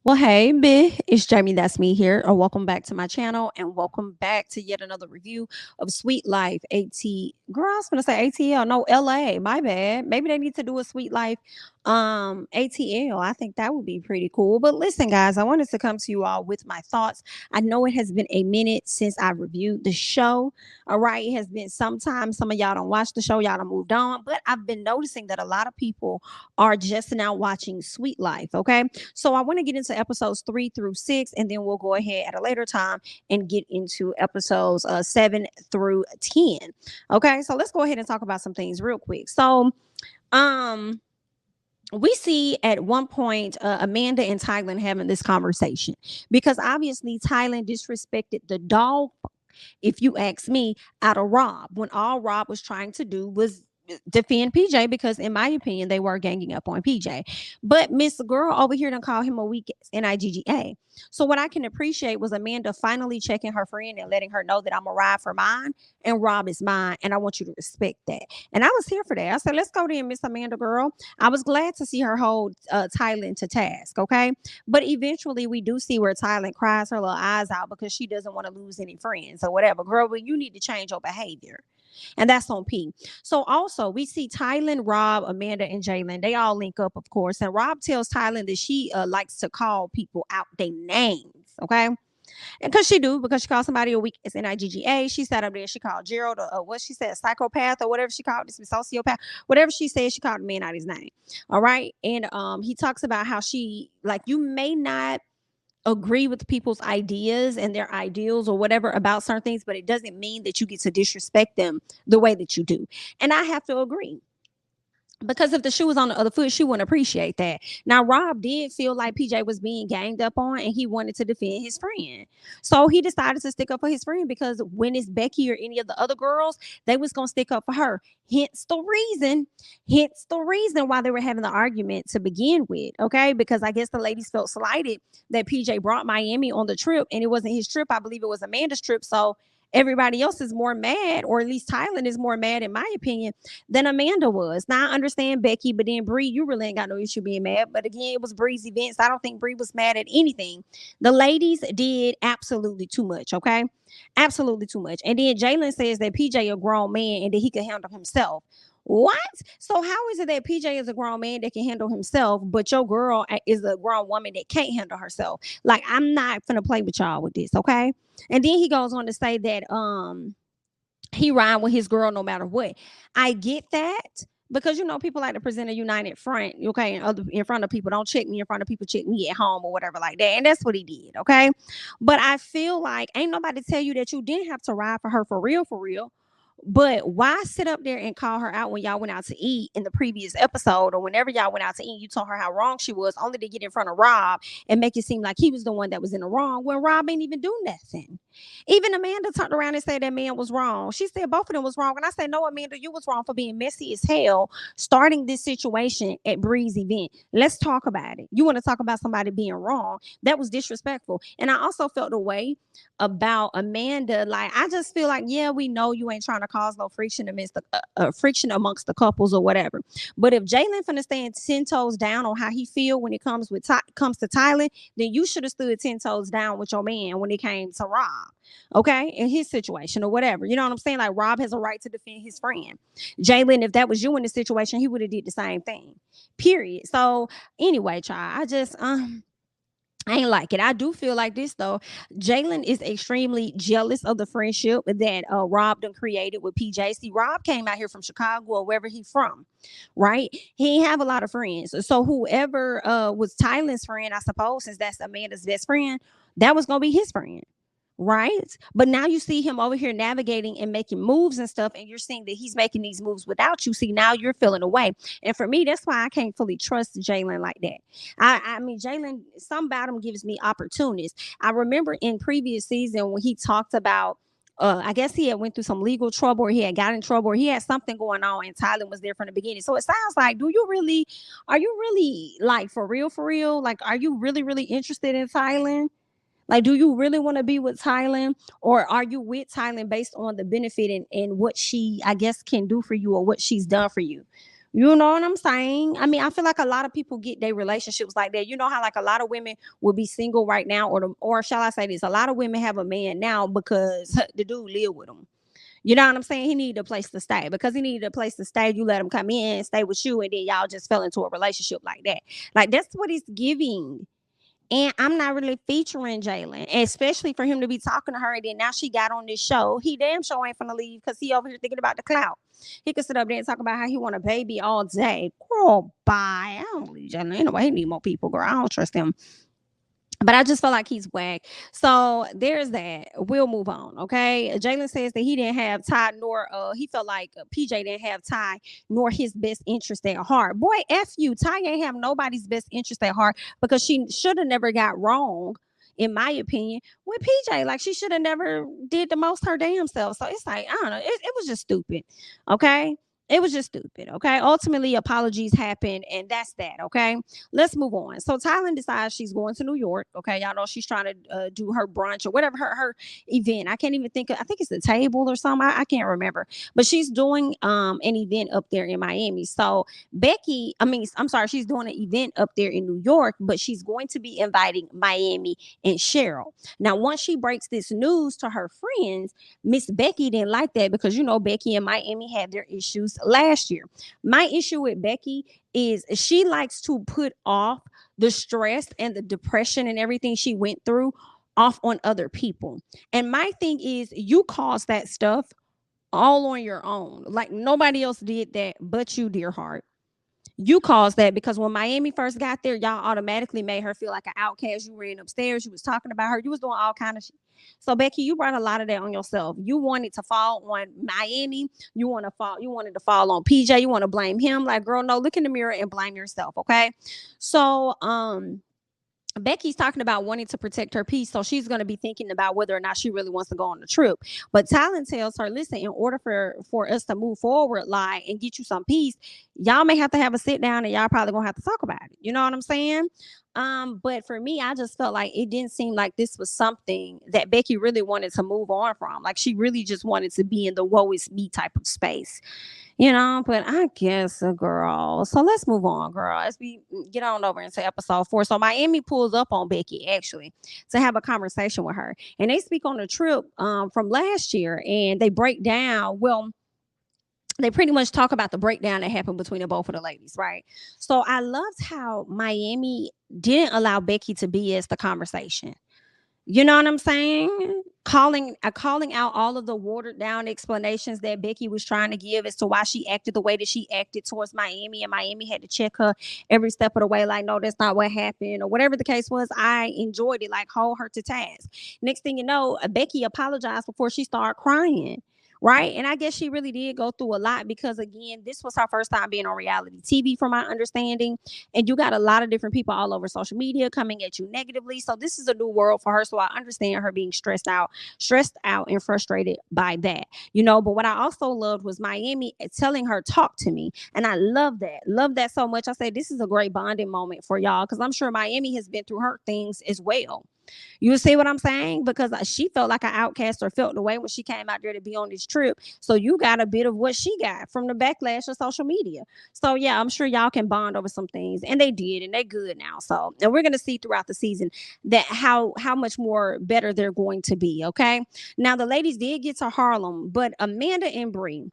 Well, hey, it's Jamie. That's me here. Or welcome back to my channel, and welcome back to yet another review of Sweet Life. Girl, I was gonna say ATL. No, LA. My bad. Maybe they need to do a Sweet Life, ATL. I think that would be pretty cool. But listen, guys, I wanted to come to you all with my thoughts. I know it has been a minute since I reviewed the show. All right, it has been some time. Some of y'all don't watch the show. Y'all done moved on. But I've been noticing that a lot of people are just now watching Sweet Life. Okay. So I want to get into episodes 3 through 6, and then we'll go ahead at a later time and get into episodes 7 through 10. Okay, so let's go ahead and talk about some things real quick. So, um, we see at one point Amanda and Tylen having this conversation because obviously Tylen disrespected the dog, if you ask me, out of Rob when all Rob was trying to do was defend PJ because, in my opinion, they were ganging up on PJ. But Miss Girl over here done call him a weak NIGGA. So what I can appreciate was Amanda finally checking her friend and letting her know that I'm a ride for mine and Rob is mine, and I want you to respect that. And I was here for that. I said, let's go then, Miss Amanda Girl. I was glad to see her hold Tylen to task, okay? But eventually, we do see where Tylen cries her little eyes out because she doesn't want to lose any friends or whatever. Girl, but you need to change your behavior. And that's on P. So also we see Tylen, Rob, Amanda, and Jalen. They all link up, of course. And Rob tells Tylen that she likes to call people out their names. Okay. And because she called somebody a weak NIGGA. She sat up there. She called Gerald what she said, psychopath or whatever she called this, sociopath, whatever she said. She called the man out his name. All right. And he talks about how she, like, you may not agree with people's ideas and their ideals or whatever about certain things, but it doesn't mean that you get to disrespect them the way that you do. And I have to agree, because if the shoe was on the other foot, she wouldn't appreciate that. Now, Rob did feel like PJ was being ganged up on and he wanted to defend his friend. So he decided to stick up for his friend because when it's Becky or any of the other girls, they was going to stick up for her. Hence the reason why they were having the argument to begin with. Okay. Because I guess the ladies felt slighted that PJ brought Miami on the trip and it wasn't his trip. I believe it was Amanda's trip. So everybody else is more mad, or at least Tylen is more mad, in my opinion, than Amanda was. Now I understand Becky, but then Bree, you really ain't got no issue being mad. But again, it was Bree's events. I don't think Bree was mad at anything. The ladies did absolutely too much, okay? Absolutely too much. And then Jalen says that PJ a grown man and that he can handle himself. What? So how is it that PJ is a grown man that can handle himself, but your girl is a grown woman that can't handle herself? Like, I'm not gonna play with y'all with this, okay? And then he goes on to say that he ride with his girl no matter what. I get that because people like to present a united front, okay, in front of people. Don't check me in front of people, check me at home or whatever like that. And that's what he did, okay. But I feel like ain't nobody tell you that you didn't have to ride for her for real, for real. But why sit up there and call her out when y'all went out to eat in the previous episode, or whenever y'all went out to eat, you told her how wrong she was, only to get in front of Rob and make it seem like he was the one that was in the wrong when Rob ain't even do nothing. Even Amanda turned around and said that man was wrong. She said both of them was wrong. And I said, no, Amanda, you was wrong for being messy as hell, starting this situation at Bree's event. Let's talk about it. You want to talk about somebody being wrong? That was disrespectful. And I also felt a way about Amanda. Like, I just feel like, yeah, we know you ain't trying to cause no friction amongst the couples or whatever. But if Jalen finna stand 10 toes down on how he feel when it comes to Tyler, then you should have stood 10 toes down with your man when it came to Rob. Okay, in his situation or whatever. You know what I'm saying? Like, Rob has a right to defend his friend. Jalen, if that was you in the situation, he would have did the same thing. Period. So anyway, child, I ain't like it. I do feel like this though. Jalen is extremely jealous of the friendship that Rob done created with PJ. See, Rob came out here from Chicago or wherever he's from, right? He ain't have a lot of friends. So whoever was Tylen's friend, I suppose, since that's Amanda's best friend, that was gonna be his friend. Right. But now you see him over here navigating and making moves and stuff, and you're seeing that he's making these moves without you. See, now you're feeling away. And for me, that's why I can't fully trust Jalen like that. I mean, Jalen, some about him gives me opportunities. I remember in previous season when he talked about I guess he had went through some legal trouble, or he had got in trouble, or he had something going on, and Tyler was there from the beginning. So it sounds like, are you really, like, for real, for real? Like, are you really, really interested in Tyler? Like, do you really want to be with Tylen, or are you with Tylen based on the benefit and what she, I guess, can do for you or what she's done for you? You know what I'm saying? I mean, I feel like a lot of people get their relationships like that. You know how like a lot of women will be single right now, or shall I say this? A lot of women have a man now because the dude live with them. You know what I'm saying? He needed a place to stay. Because he needed a place to stay, you let him come in and stay with you, and then y'all just fell into a relationship like that. Like that's what it's giving. And I'm not really featuring Jalen, especially for him to be talking to her. And then now she got on this show. He damn sure ain't finna leave because he over here thinking about the clout. He could sit up there and talk about how he want a baby all day. Girl, bye. I don't believe Jalen. Anyway, he need more people, girl. I don't trust him. But I just feel like he's whack. So there's that. We'll move on. Okay. Jalen says that he didn't have Ty nor he felt like PJ didn't have Ty nor his best interest at heart. Boy, F you. Ty ain't have nobody's best interest at heart because she should have never got wrong, in my opinion, with PJ. Like she should have never did the most her damn self. So it's like, I don't know. It was just stupid. Okay. It was just stupid. Okay. Ultimately, apologies happened, and that's that. Okay. Let's move on. So Tylen decides she's going to New York. Okay, y'all know she's trying to do her brunch or whatever her event. I can't even think of. I think it's the table or something. I can't remember. But she's doing an event up there in Miami. So Becky, I mean, I'm sorry, she's doing an event up there in New York, but she's going to be inviting Miami and Cheryl. Now, once she breaks this news to her friends, Miss Becky didn't like that because you know Becky and Miami had their issues last year. My issue with Becky is she likes to put off the stress and the depression and everything she went through off on other people. And my thing is, you caused that stuff all on your own. Like nobody else did that but you, dear heart. You caused that because when Miami first got there, y'all automatically made her feel like an outcast. You ran upstairs, you was talking about her, you was doing all kind of shit. So Becky, you brought a lot of that on yourself. You wanted to fall on Miami. You wanted to fall on PJ. You want to blame him. Like, girl, no, look in the mirror and blame yourself. Okay. So Becky's talking about wanting to protect her peace, so she's going to be thinking about whether or not she really wants to go on the trip. But Talon tells her, "Listen, in order for us to move forward, like and get you some peace, y'all may have to have a sit down, and y'all probably gonna have to talk about it. You know what I'm saying?" But for me, I just felt like it didn't seem like this was something that Becky really wanted to move on from. Like she really just wanted to be in the woe is me type of space. But I guess a girl. So let's move on, girl. As we get on over into episode 4. So Miami pulls up on Becky actually to have a conversation with her. And they speak on the trip from last year and they break down, well, they pretty much talk about the breakdown that happened between the both of the ladies, right? So I loved how Miami didn't allow Becky to BS the conversation. You know what I'm saying? Calling out all of the watered down explanations that Becky was trying to give as to why she acted the way that she acted towards Miami, and Miami had to check her every step of the way, like, no, that's not what happened, or whatever the case was. I enjoyed it, like hold her to task. Next thing you know, Becky apologized before she started crying. Right. And I guess she really did go through a lot because, again, this was her first time being on reality TV, from my understanding. And you got a lot of different people all over social media coming at you negatively. So this is a new world for her. So I understand her being stressed out and frustrated by that, But what I also loved was Miami telling her, talk to me. And I love that so much. I say this is a great bonding moment for y'all because I'm sure Miami has been through her things as well. You see what I'm saying? Because she felt like an outcast or felt the way when she came out there to be on this trip. So you got a bit of what she got from the backlash of social media. So yeah, I'm sure y'all can bond over some things, and they did, and they're good now. So, and we're gonna see throughout the season that how much more better they're going to be. Okay. Now the ladies did get to Harlem, but Amanda and Bree,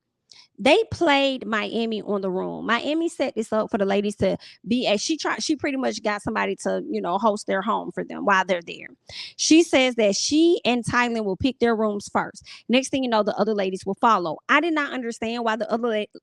they played Miami on the room. Miami set this up for the ladies to be a she pretty much got somebody to, host their home for them while they're there. She says that she and Tylen will pick their rooms first. Next thing you know, the other ladies will follow. I did not understand why the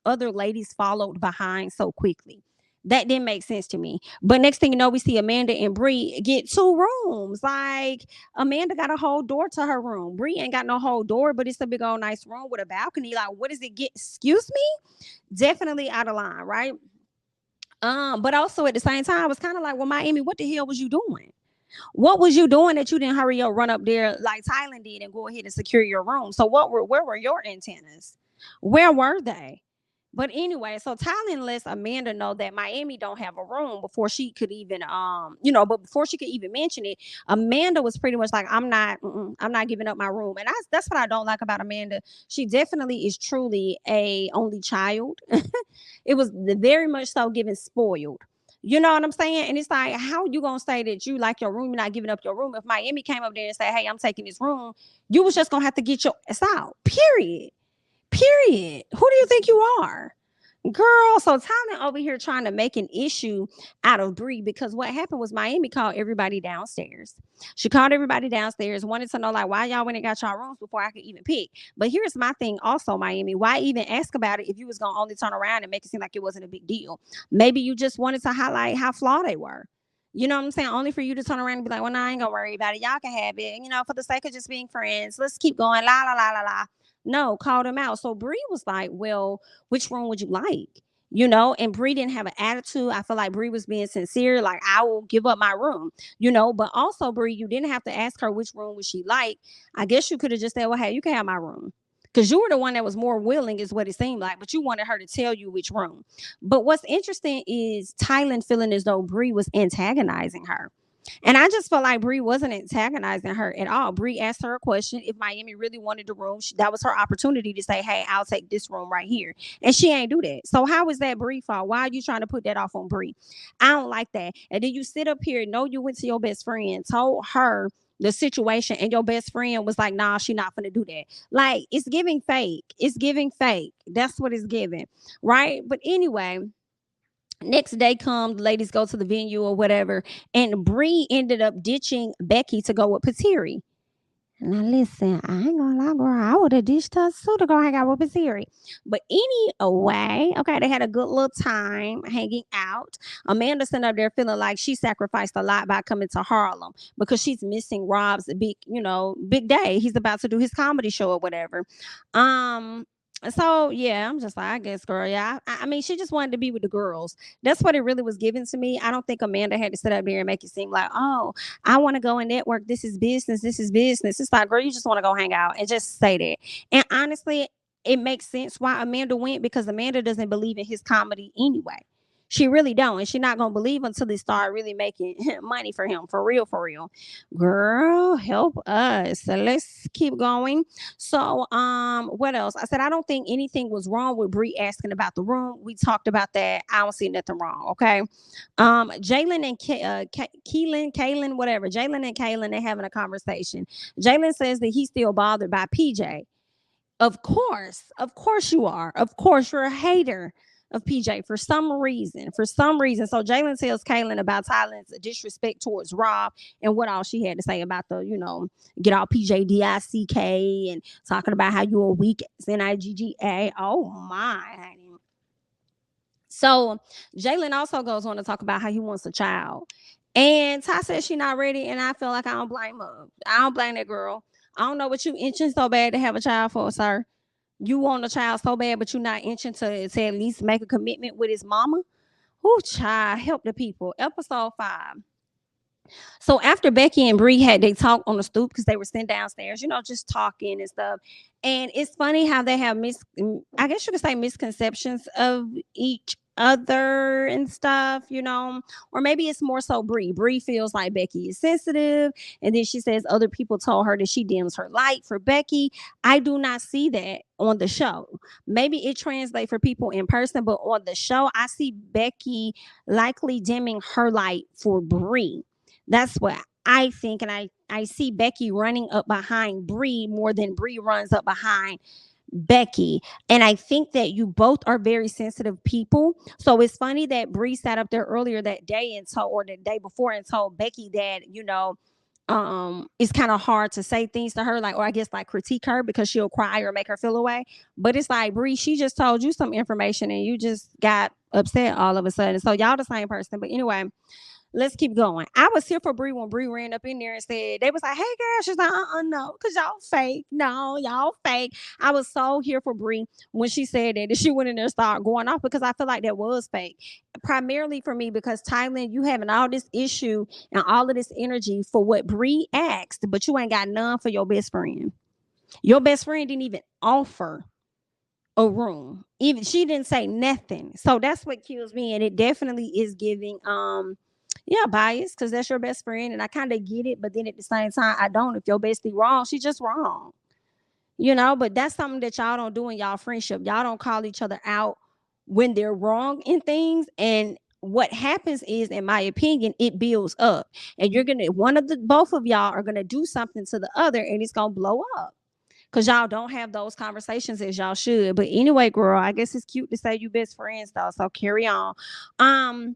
other ladies followed behind so quickly. That didn't make sense to me. But next thing you know, we see Amanda and Bree get 2 rooms. Like Amanda got a whole door to her room. Bree ain't got no whole door, but it's a big old nice room with a balcony. Like, what does it get? Excuse me? Definitely out of line, right? But also at the same time, I was kind of like, well, Miami, what the hell was you doing? What was you doing that you didn't hurry up, run up there like Tylen did and go ahead and secure your room? So where were your antennas? Where were they? But anyway, so Thailand lets Amanda know that Miami don't have a room before she could even but before she could even mention it, Amanda was pretty much like, I'm not giving up my room. And that's what I don't like about Amanda. She definitely is truly a only child. It was very much so given spoiled. You know what I'm saying? And it's like, how you gonna say that you like your room, you're not giving up your room? If Miami came up there and said, "Hey, I'm taking this room," you was just gonna have to get your ass out. Period. Period. Who do you think you are? Girl, so Tyler over here trying to make an issue out of Bree, because what happened was Miami called everybody downstairs. She called everybody downstairs, wanted to know like why y'all went and got y'all rooms before I could even pick. But here's my thing also, Miami. Why even ask about it if you was gonna only turn around and make it seem like it wasn't a big deal? Maybe you just wanted to highlight how flawed they were. You know what I'm saying? Only for you to turn around and be like, well, no, I ain't gonna worry about it. Y'all can have it. For the sake of just being friends. Let's keep going. La la la la la. No, called him out. So Bree was like, well, which room would you like? And Bree didn't have an attitude. I feel like Bree was being sincere, like, I will give up my room, but also, Bree, you didn't have to ask her which room would she like. I guess you could have just said, well, hey, you can have my room. Because you were the one that was more willing, is what it seemed like, but you wanted her to tell you which room. But what's interesting is Thailand feeling as though Bree was antagonizing her. And I just felt like Bree wasn't antagonizing her at all. Bree asked her a question. If Miami really wanted the room, that was her opportunity to say, hey, I'll take this room right here. And she ain't do that. So how is that Bree fault? Why are you trying to put that off on Bree? I don't like that. And then you sit up here, know you went to your best friend, told her the situation, and your best friend was like, nah, she not gonna do that. Like, it's giving fake. It's giving fake. That's what it's giving. Right. But anyway, next day comes, the ladies go to the venue or whatever, and Bree ended up ditching Becky to go with Patiri. Now listen, I ain't gonna lie, girl, I would have ditched her too to go hang out with Patiri. But anyway, okay, they had a good little time hanging out. Amanda sitting up there feeling like she sacrificed a lot by coming to Harlem because she's missing Rob's big day. He's about to do his comedy show or whatever. Um, so yeah, I'm just like, I guess, girl, yeah. I mean, she just wanted to be with the girls. That's what it really was given to me. I don't think Amanda had to sit up there and make it seem like, oh, I want to go and network. This is business. This is business. It's like, girl, you just want to go hang out and just say that. And honestly, it makes sense why Amanda went, because Amanda doesn't believe in his comedy anyway. She really don't. And she's not going to believe until they start really making money for him. For real, for real. Girl, help us. So let's keep going. So, what else? I said, I don't think anything was wrong with Bree asking about the room. We talked about that. I don't see nothing wrong. Okay. Jalen and Katelyn, whatever. Jalen and Katelyn, they're having a conversation. Jalen says that he's still bothered by PJ. Of course you are. Of course you're a hater of PJ for some reason. For some reason. So Jalen tells Kaylin about Tylen's disrespect towards Rob and what all she had to say about get all PJ DICK and talking about how you a weak NIGGA. Oh my, honey. So Jalen also goes on to talk about how he wants a child. And Ty says she's not ready, and I feel like I don't blame her. I don't blame that girl. I don't know what you itching so bad to have a child for, sir. You want a child so bad, but you're not itching to at least make a commitment with his mama. Oh, child, help the people. Episode 5. So after Becky and Bree had they talk on the stoop because they were sitting downstairs, just talking and stuff. And it's funny how they have I guess you could say misconceptions of each other and stuff, or maybe it's more so Bree. Bree feels like Becky is sensitive, and then she says other people told her that she dims her light for Becky. I do not see that on the show. Maybe it translates for people in person, but on the show, I see Becky likely dimming her light for Bree. That's what I think. And I see Becky running up behind Bree more than Bree runs up behind Becky. And I think that you both are very sensitive people. So it's funny that Bree sat up there earlier that day or the day before and told Becky that, it's kind of hard to say things to her, like, or I guess like critique her because she'll cry or make her feel away. But it's like, Bree, she just told you some information and you just got upset all of a sudden. So y'all the same person. But anyway, let's keep going. I was here for Bree when Bree ran up in there and said, they was like, hey girl. She's like, no, because y'all fake. No, y'all fake. I was so here for Bree when she said that she went in there and started going off, because I feel like that was fake. Primarily for me, because Thailand, you having all this issue and all of this energy for what Bree asked, but you ain't got none for your best friend. Your best friend didn't even offer a room. Even she didn't say nothing. So that's what kills me. And it definitely is giving yeah, bias, because that's your best friend. And I kind of get it, but then at the same time, I don't. If your bestie wrong, she just wrong. But that's something that y'all don't do in y'all friendship. Y'all don't call each other out when they're wrong in things. And what happens is, in my opinion, it builds up. And you're gonna both of y'all are gonna do something to the other, and it's gonna blow up. Cause y'all don't have those conversations as y'all should. But anyway, girl, I guess it's cute to say you best friends though. So carry on. Um,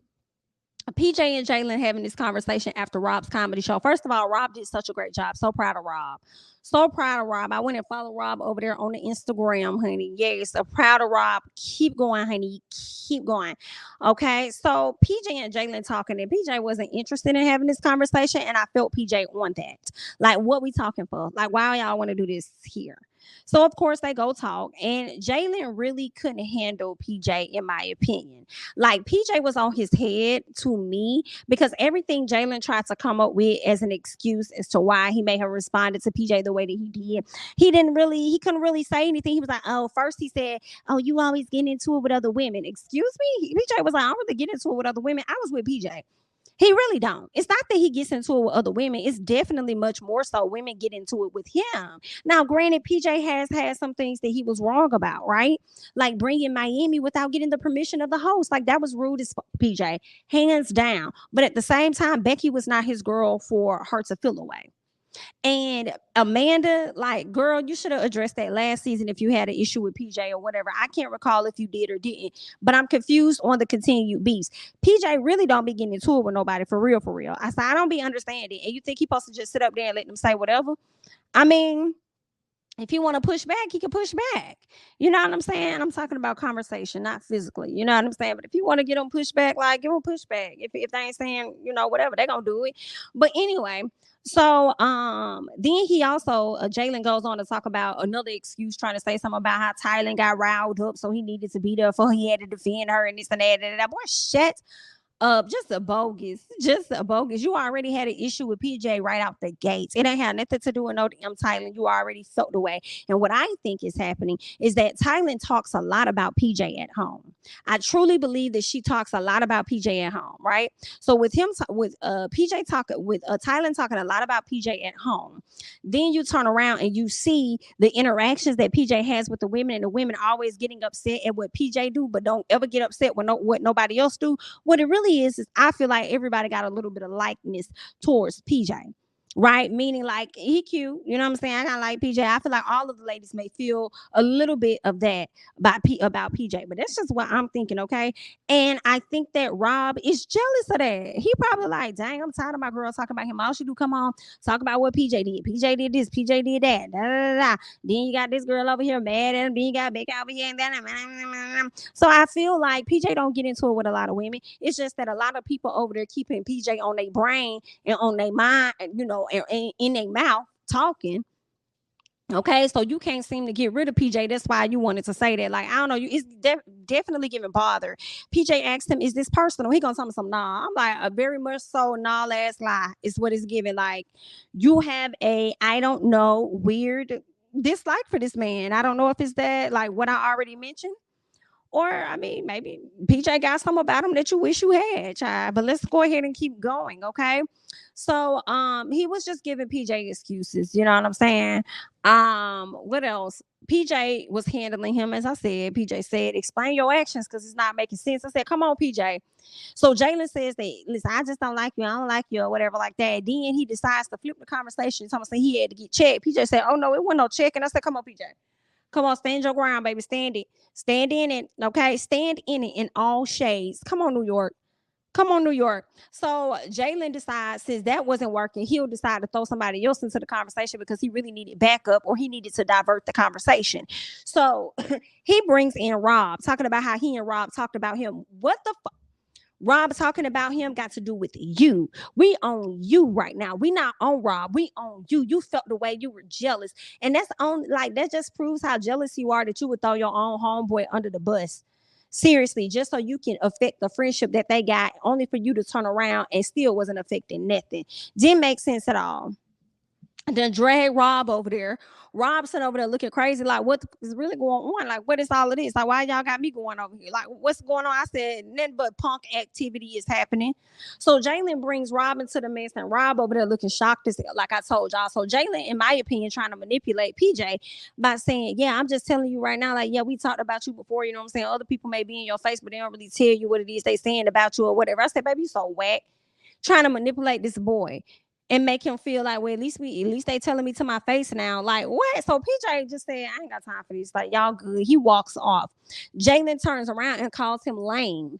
PJ and Jalen having this conversation after Rob's comedy show. First of all, Rob did such a great job. So proud of Rob. So proud of Rob. I went and followed Rob over there on the Instagram, honey. Yes, so proud of Rob. Keep going, honey. Keep going. Okay. So PJ and Jalen talking, and PJ wasn't interested in having this conversation, and I felt PJ on that. Like, what we talking for? Like, why y'all want to do this here? So of course they go talk, and Jalen really couldn't handle PJ, in my opinion. Like, PJ was on his head to me, because everything Jalen tried to come up with as an excuse as to why he may have responded to PJ the way that he did, he couldn't really say anything. He was like, oh, first he said, oh, you always getting into it with other women. Excuse me? PJ was like, I don't really get into it with other women. I was with PJ. He really don't. It's not that he gets into it with other women. It's definitely much more so women get into it with him. Now, granted, PJ has had some things that he was wrong about, right? Like bringing Miami without getting the permission of the host. Like, that was rude as PJ, hands down. But at the same time, Becky was not his girl for her to feel away. And Amanda, like, girl, you should have addressed that last season if you had an issue with PJ or whatever. I can't recall if you did or didn't, but I'm confused on the continued beefs. PJ really don't be getting into it with nobody for real, for real. I said, I don't be understanding. And you think he supposed to just sit up there and let them say whatever? I mean, if he want to push back, he can push back. You know what I'm saying? I'm talking about conversation, not physically. You know what I'm saying? But if you want to get them pushback, like, give them pushback. If they ain't saying, whatever, they gonna do it. But anyway, so then he also Jalen goes on to talk about another excuse, trying to say something about how Tylen got riled up, so he needed to be there for he had to defend her and this and that. And that boy, shut just a bogus, You already had an issue with PJ right out the gates. It ain't had nothing to do with no damn Tylen. You already felt the way. And what I think is happening is that Tylen talks a lot about PJ at home. I truly believe that she talks a lot about PJ at home, right? So with him, PJ talking with Tylen talking a lot about PJ at home. Then you turn around and you see the interactions that PJ has with the women, and the women always getting upset at what PJ do, but don't ever get upset when what nobody else do. What it really is I feel like everybody got a little bit of likeness towards PJ, right? Meaning, like, he cute, you know what I'm saying? I kind of like PJ. I feel like all of the ladies may feel a little bit of that about PJ, but that's just what I'm thinking, okay? And I think that Rob is jealous of that. He probably like, dang, I'm tired of my girl talking about him. All she do, come on, talk about what PJ did. PJ did this, PJ did that. Da, da, da, da. Then you got this girl over here mad at him. Then you got Becky over here and then. So I feel like PJ don't get into it with a lot of women. It's just that a lot of people over there keeping PJ on their brain and on their mind, in their mouth talking. Okay, so you can't seem to get rid of PJ. That's why you wanted to say that. Like, I don't know, it's definitely giving bother. PJ asked him, "Is this personal?" He gonna tell me some nah. I'm like, a very much so nah last lie is what it's giving. Like, you have a, I don't know, weird dislike for this man. I don't know if it's that, like what I already mentioned. Or, I mean, maybe PJ got something about him that you wish you had, child. But let's go ahead and keep going, okay? So, he was just giving PJ excuses. You know what I'm saying? What else? PJ was handling him, as I said. PJ said, "Explain your actions, because it's not making sense." I said, "Come on, PJ." So Jalen says that, "Listen, I just don't like you. I don't like you," or whatever like that. Then he decides to flip the conversation. Someone said he had to get checked. PJ said, "Oh no, it wasn't no check." And I said, "Come on, PJ. Come on, stand your ground, baby. Stand it. Stand in it. Okay. Stand in it in all shades. Come on, New York. Come on, New York." So Jalen decides, since that wasn't working, he'll decide to throw somebody else into the conversation because he really needed backup, or he needed to divert the conversation. So he brings in Rob, talking about how he and Rob talked about him. What the fuck? Rob talking about him got to do with you. We own you right now. We not on Rob. We own you. You felt the way, you were jealous. And that's on, like, that just proves how jealous you are, that you would throw your own homeboy under the bus. Seriously, just so you can affect the friendship that they got, only for you to turn around and still wasn't affecting nothing. Didn't make sense at all. then drag Rob over there. Rob sitting over there looking crazy, like what is really going on? Like, what is all of this? Like, why y'all got me going over here? Like, what's going on? I said, nothing but punk activity is happening. So Jalen brings Rob into the mess, and Rob over there looking shocked as hell, like I told y'all. So Jalen, in my opinion, trying to manipulate PJ by saying, yeah, I'm just telling you right now, like, yeah, we talked about you before, you know what I'm saying? Other people may be in your face, but they don't really tell you what it is they saying about you or whatever. I said, baby, you so whack, trying to manipulate this boy and make him feel like, well, at least they telling me to my face now. Like, what? So PJ just said, I ain't got time for this. Like, y'all good. He walks off. Jalen turns around and calls him lame.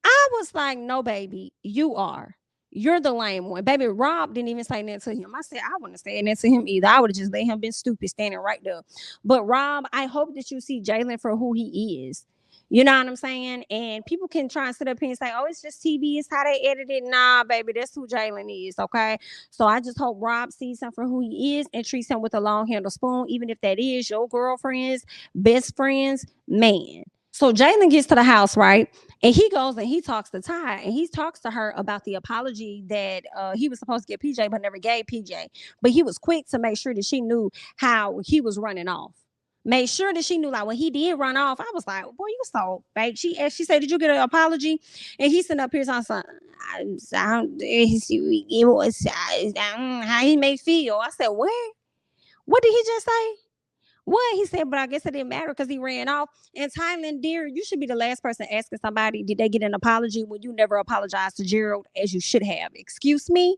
I was like, no, baby, you are. You're the lame one. Baby, Rob didn't even say that to him. I said, I wouldn't have said that to him either. I would have just let him been stupid standing right there. But Rob, I hope that you see Jalen for who he is. You know what I'm saying? And people can try and sit up here and say, oh, it's just TV. It's how they edit it. Nah, baby, that's who Jalen is. Okay. So I just hope Rob sees him for who he is and treats him with a long handle spoon, even if that is your girlfriend's best friend's man. So Jalen gets to the house, right? And he goes and he talks to Ty, and he talks to her about the apology that he was supposed to get PJ, but never gave PJ. But he was quick to make sure that she knew how he was running off. Made sure that she knew, like, when he did run off, I was like, boy, you so fake. She said, did you get an apology? And he sent up here talking something. It was how he may feel. I said, what? What did he just say? What? He said, but I guess it didn't matter because he ran off. And Thailand, dear, you should be the last person asking somebody, did they get an apology when you never apologized to Gerald as you should have? Excuse me?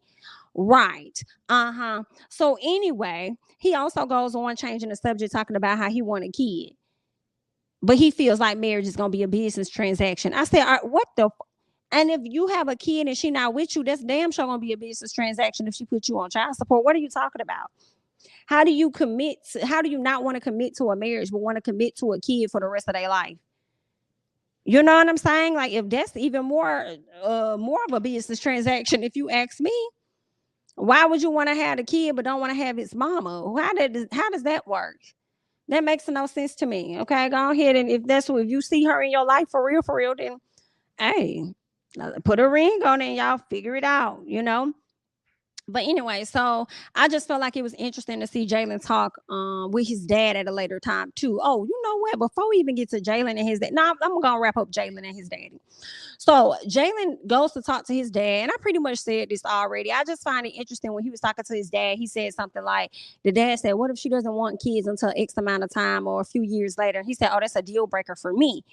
Right. Uh-huh. So anyway, he also goes on changing the subject, talking about how he wanted a kid. But he feels like marriage is gonna be a business transaction. I said, what the and if you have a kid and she not with you, that's damn sure gonna be a business transaction if she put you on child support. What are you talking about? How do you commit? How do you not want to commit to a marriage, but want to commit to a kid for the rest of their life? You know what I'm saying? Like, if that's even more of a business transaction, if you ask me, why would you want to have a kid but don't want to have its mama? How does that work? That makes no sense to me. Okay, go ahead, and if you see her in your life for real, then hey, put a ring on it and y'all figure it out. But anyway, so I just felt like it was interesting to see Jalen talk with his dad at a later time too. Oh, you know what? Before we even get to Jalen and his dad, no, I'm gonna wrap up Jalen and his daddy. So Jalen goes to talk to his dad, and I pretty much said this already. I just find it interesting when he was talking to his dad. He said something like, the dad said, "What if she doesn't want kids until X amount of time or a few years later?" He said, "Oh, that's a deal breaker for me."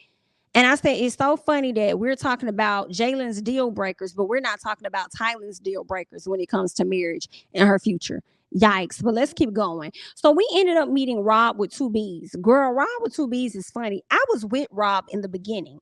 And I said, it's so funny that we're talking about Jalen's deal breakers, but we're not talking about Tylen's deal breakers when it comes to marriage and her future. Yikes. But let's keep going. So we ended up meeting Rob with two B's. Girl, Rob with two B's is funny. I was with Rob in the beginning.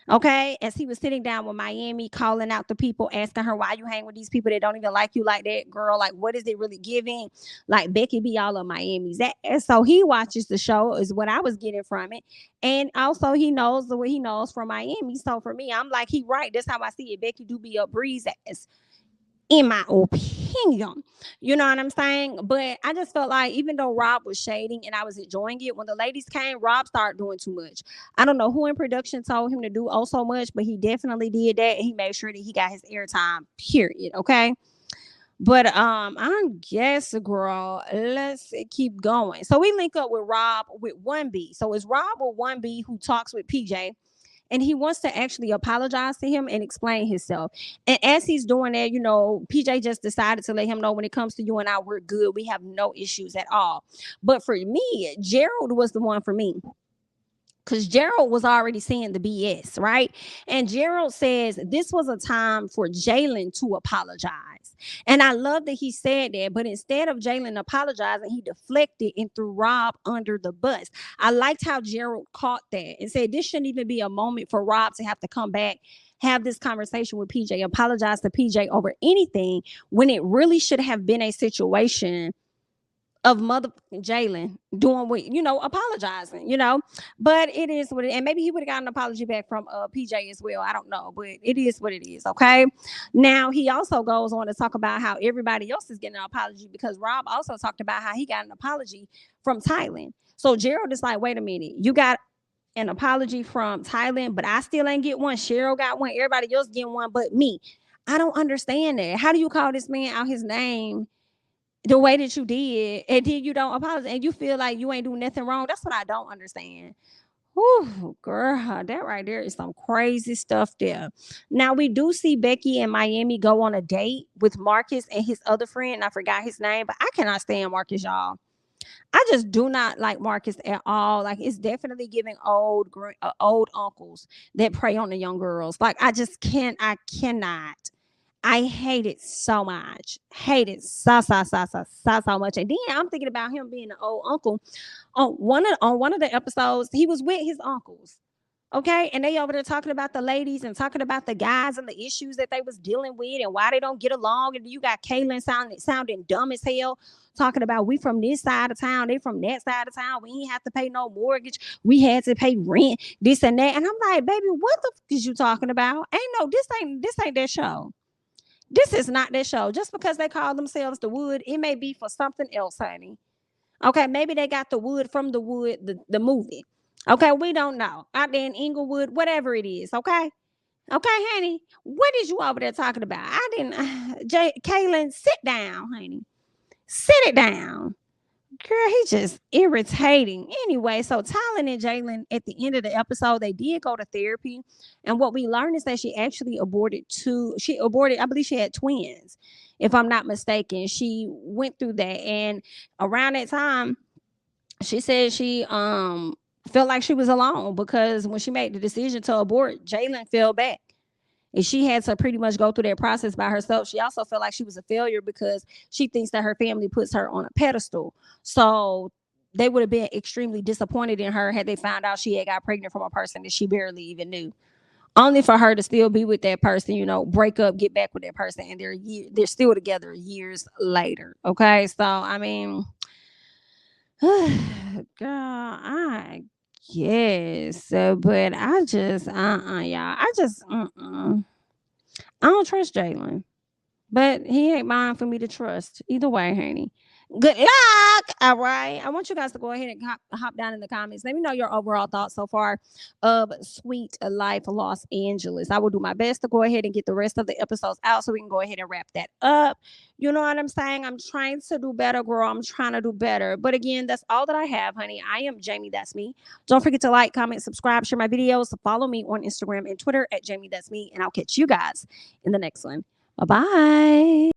Okay, as he was sitting down with Miami, calling out the people, asking her, why you hang with these people that don't even like you like that, girl? Like, what is it really giving? Like, Becky be all of Miami's. And so he watches the show, is what I was getting from it. And also, he knows the way he knows from Miami. So for me, I'm like, he right. That's how I see it. Becky do be a breeze ass, in my opinion. You know what I'm saying? But I just felt like, even though Rob was shading and I was enjoying it, when the ladies came, Rob started doing too much. I don't know who in production told him to do oh so much, but he definitely did that. And he made sure that he got his airtime, period. Okay. But I guess, girl, let's keep going. So we link up with Rob with 1B. So it's Rob with 1B who talks with PJ, and he wants to actually apologize to him and explain himself. And as he's doing that, PJ just decided to let him know, when it comes to you and I, we're good. We have no issues at all. But for me, Gerald was the one for me, because Gerald was already seeing the BS, right? And Gerald says this was a time for Jalen to apologize. And I love that he said that, but instead of Jalen apologizing, he deflected and threw Rob under the bus. I liked how Gerald caught that and said this shouldn't even be a moment for Rob to have to come back, have this conversation with PJ, apologize to PJ over anything, when it really should have been a situation of mother Jalen doing apologizing, but it is what it, and maybe he would have gotten an apology back from PJ as well. I don't know, but it is what it is. Okay. Now he also goes on to talk about how everybody else is getting an apology, because Rob also talked about how he got an apology from Thailand. So Gerald is like, wait a minute, you got an apology from Thailand, but I still ain't get one. Cheryl got one, everybody else getting one but me. I don't understand that. How do you call this man out his name the way that you did, and then you don't apologize, and you feel like you ain't do nothing wrong. That's what I don't understand. Whew, girl, that right there is some crazy stuff there. Now we do see Becky and Miami go on a date with Marcus and his other friend. I forgot his name, but I cannot stand Marcus, y'all. I just do not like Marcus at all. Like, it's definitely giving old uncles that prey on the young girls. Like, I cannot. I hate it so much. Hate it so much. And then I'm thinking about him being an old uncle. On one of the episodes, he was with his uncles. Okay, and they over there talking about the ladies and talking about the guys and the issues that they was dealing with and why they don't get along. And you got Katelyn sounding dumb as hell, talking about we from this side of town, they from that side of town. We ain't have to pay no mortgage. We had to pay rent, this and that. And I'm like, baby, what the is you talking about? This ain't that show. This is not that show. Just because they call themselves the Wood, it may be for something else, honey. Okay, maybe they got the wood from the wood, the movie. Okay, we don't know. Out there in Inglewood, whatever it is. Okay. Okay, honey. What is you over there talking about? I didn't Kaylin, sit down, honey. Sit it down. Girl, he's just irritating. Anyway, so Tylen and Jalen, at the end of the episode, they did go to therapy. And what we learned is that she actually she aborted, I believe she had twins, if I'm not mistaken. She went through that. And around that time, she said she felt like she was alone because when she made the decision to abort, Jalen fell back. And she had to pretty much go through that process by herself. She also felt like she was a failure because she thinks that her family puts her on a pedestal. So they would have been extremely disappointed in her had they found out she had got pregnant from a person that she barely even knew. Only for her to still be with that person, break up, get back with that person, and they're still together years later. Okay, so I mean, girl, I guess, but I just, y'all, I don't trust Jalen, but he ain't mine for me to trust. Either way, honey. Good luck. All right. I want you guys to go ahead and hop down in the comments. Let me know your overall thoughts so far of Sweet Life Los Angeles. I will do my best to go ahead and get the rest of the episodes out so we can go ahead and wrap that up. You know what I'm saying? I'm trying to do better, girl. I'm trying to do better. But again, that's all that I have, honey. I am Jamie. That's me. Don't forget to like, comment, subscribe, share my videos. Follow me on Instagram and Twitter at Jamie. That's me. And I'll catch you guys in the next one. Bye bye.